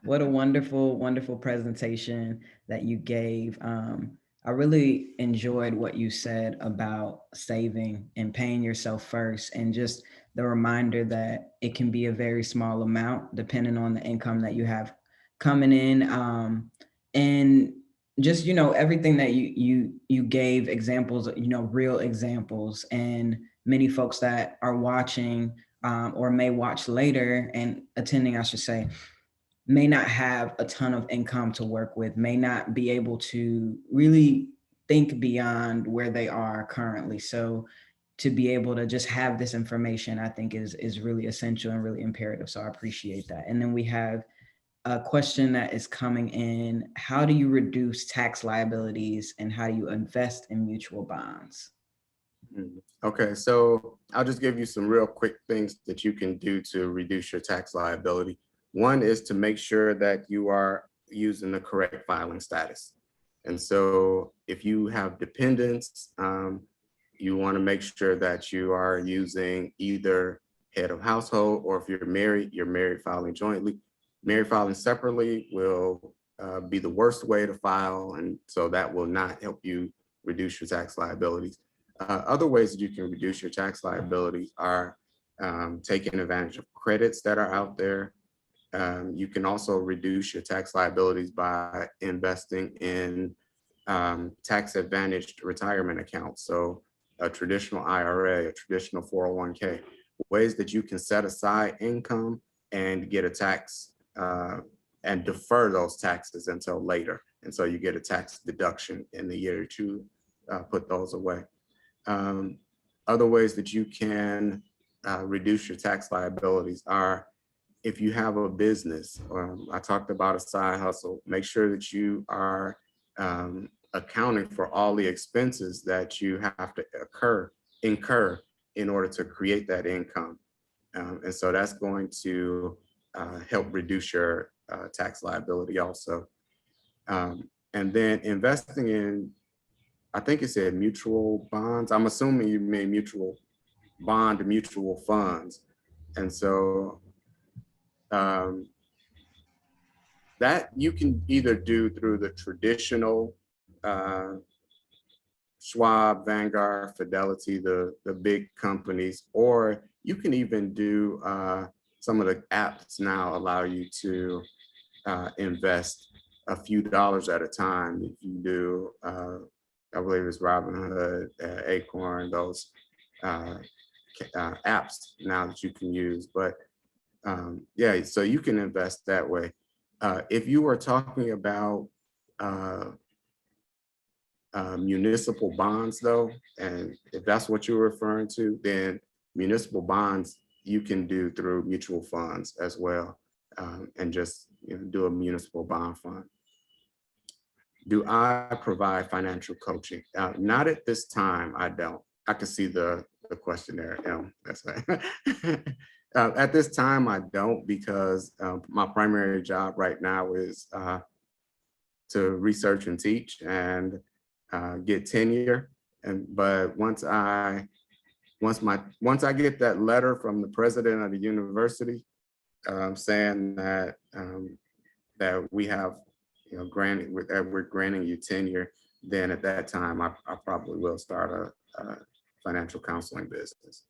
what a wonderful, wonderful presentation that you gave. I really enjoyed what you said about saving and paying yourself first, and just the reminder that it can be a very small amount depending on the income that you have coming in. And just, everything that you gave examples, real examples, and many folks that are watching or may watch later and attending, I should say, may not have a ton of income to work with, may not be able to really think beyond where they are currently. So to be able to just have this information, I think is really essential and really imperative. So I appreciate that. And then we have a question that is coming in. How do you reduce tax liabilities and how do you invest in mutual bonds? Okay, so I'll just give you some real quick things that you can do to reduce your tax liability. One is to make sure that you are using the correct filing status. And so if you have dependents, you want to make sure that you are using either head of household, or if you're married filing jointly. Married filing separately will be the worst way to file, and so that will not help you reduce your tax liabilities. Other ways that you can reduce your tax liabilities are taking advantage of credits that are out there. You can also reduce your tax liabilities by investing in tax advantaged retirement accounts. So a traditional IRA, a traditional 401k, ways that you can set aside income and get a tax and defer those taxes until later. And so you get a tax deduction in the year that you put those away. Um, Other ways that you can reduce your tax liabilities are if you have a business. I talked about a side hustle, make sure that you are accounting for all the expenses that you have to incur in order to create that income. And so that's going to help reduce your tax liability also. And then investing in, I think it said mutual bonds. I'm assuming you mean mutual funds. And so um, that you can either do through the traditional uh, Schwab, Vanguard, Fidelity, the big companies, or you can even do some of the apps now allow you to invest a few dollars at a time. If you do, I believe it's Robinhood, Acorn, those apps now that you can use. But yeah, so you can invest that way. If you were talking about uh, municipal bonds, though, and if that's what you're referring to, then municipal bonds you can do through mutual funds as well, and just do a municipal bond fund. Do I provide financial coaching? Not at this time. I don't. I can see the question there. That's right. At this time, I don't, because my primary job right now is to research and teach and get tenure. But once I get that letter from the president of the university saying that that we have that we're granting you tenure, then at that time I probably will start a financial counseling business.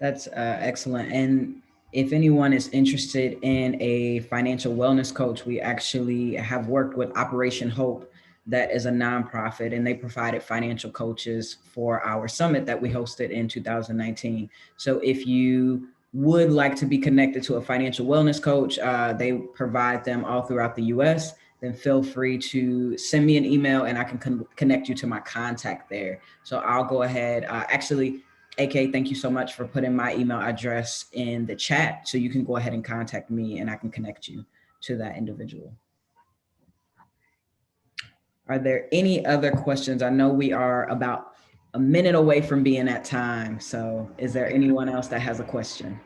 That's excellent. And if anyone is interested in a financial wellness coach, we actually have worked with Operation Hope, that is a nonprofit, and they provided financial coaches for our summit that we hosted in 2019. So if you would like to be connected to a financial wellness coach, they provide them all throughout the US, then feel free to send me an email and I can connect you to my contact there. So I'll go ahead. Actually, AK, thank you so much for putting my email address in the chat. So you can go ahead and contact me and I can connect you to that individual. Are there any other questions? I know we are about a minute away from being at time. So is there anyone else that has a question?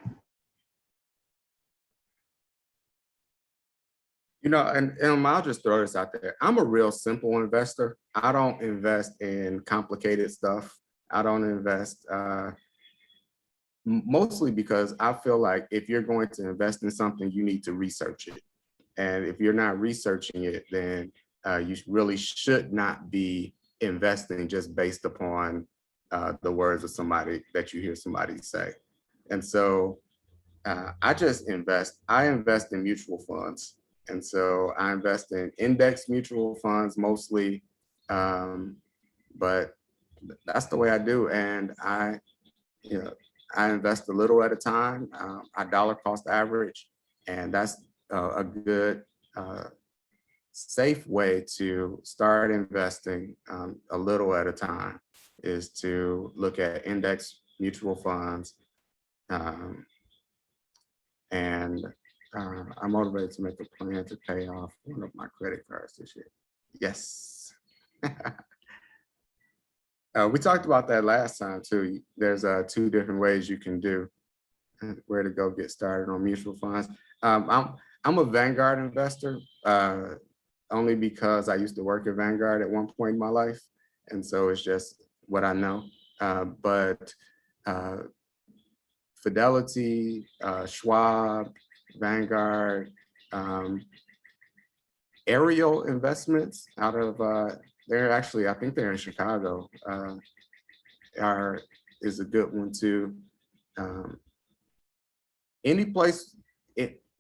And I'll just throw this out there. I'm a real simple investor. I don't invest in complicated stuff. I don't invest mostly because I feel like if you're going to invest in something, you need to research it. And if you're not researching it, then you really should not be investing just based upon the words of somebody that you hear somebody say. And so I just invest. I invest in mutual funds. And so I invest in index mutual funds mostly, but that's the way I do. And you know, I invest a little at a time. I dollar cost average, and that's a good, safe way to start investing a little at a time. Is to look at index mutual funds, um, and I'm motivated to make a plan to pay off one of my credit cards this year. Yes. We talked about that last time too. There's two different ways you can do where to go get started on mutual funds. I'm a Vanguard investor. only because I used to work at Vanguard at one point in my life. And so it's just what I know. But Fidelity, Schwab, Vanguard, Ariel Investments out of, they're actually, I think they're in Chicago, is a good one too. Any place,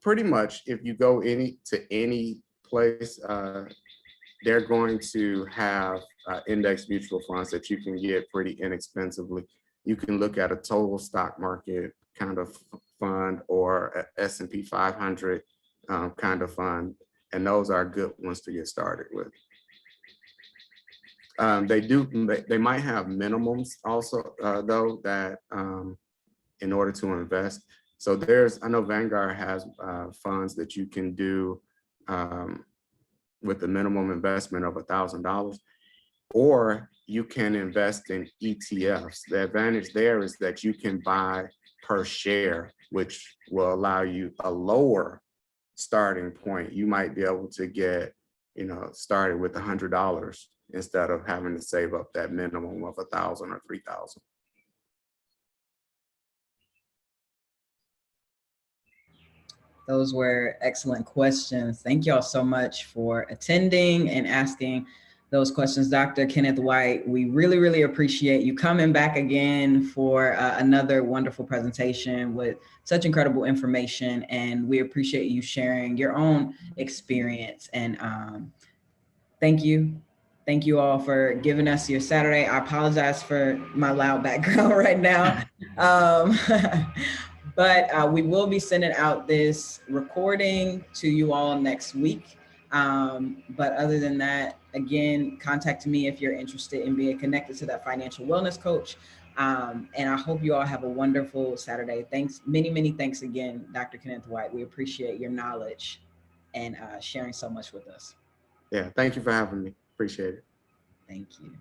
pretty much if you go to any place, they're going to have index mutual funds that you can get pretty inexpensively. You can look at a total stock market kind of fund or a S&P 500 kind of fund, and those are good ones to get started with. They might have minimums also, though, that in order to invest. So I know Vanguard has funds that you can do with a minimum investment of $1,000, or you can invest in ETFs. The advantage there is that you can buy per share, which will allow you a lower starting point. You might be able to get, started with $100 instead of having to save up that minimum of 1,000 or 3,000. Those were excellent questions. Thank y'all so much for attending and asking those questions. Dr. Kenneth White, we really, really appreciate you coming back again for another wonderful presentation with such incredible information. And we appreciate you sharing your own experience. And thank you. Thank you all for giving us your Saturday. I apologize for my loud background right now. But we will be sending out this recording to you all next week. But other than that, again, contact me if you're interested in being connected to that financial wellness coach. And I hope you all have a wonderful Saturday. Thanks, many, many thanks again, Dr. Kenneth White. We appreciate your knowledge and sharing so much with us. Yeah, thank you for having me. Appreciate it. Thank you.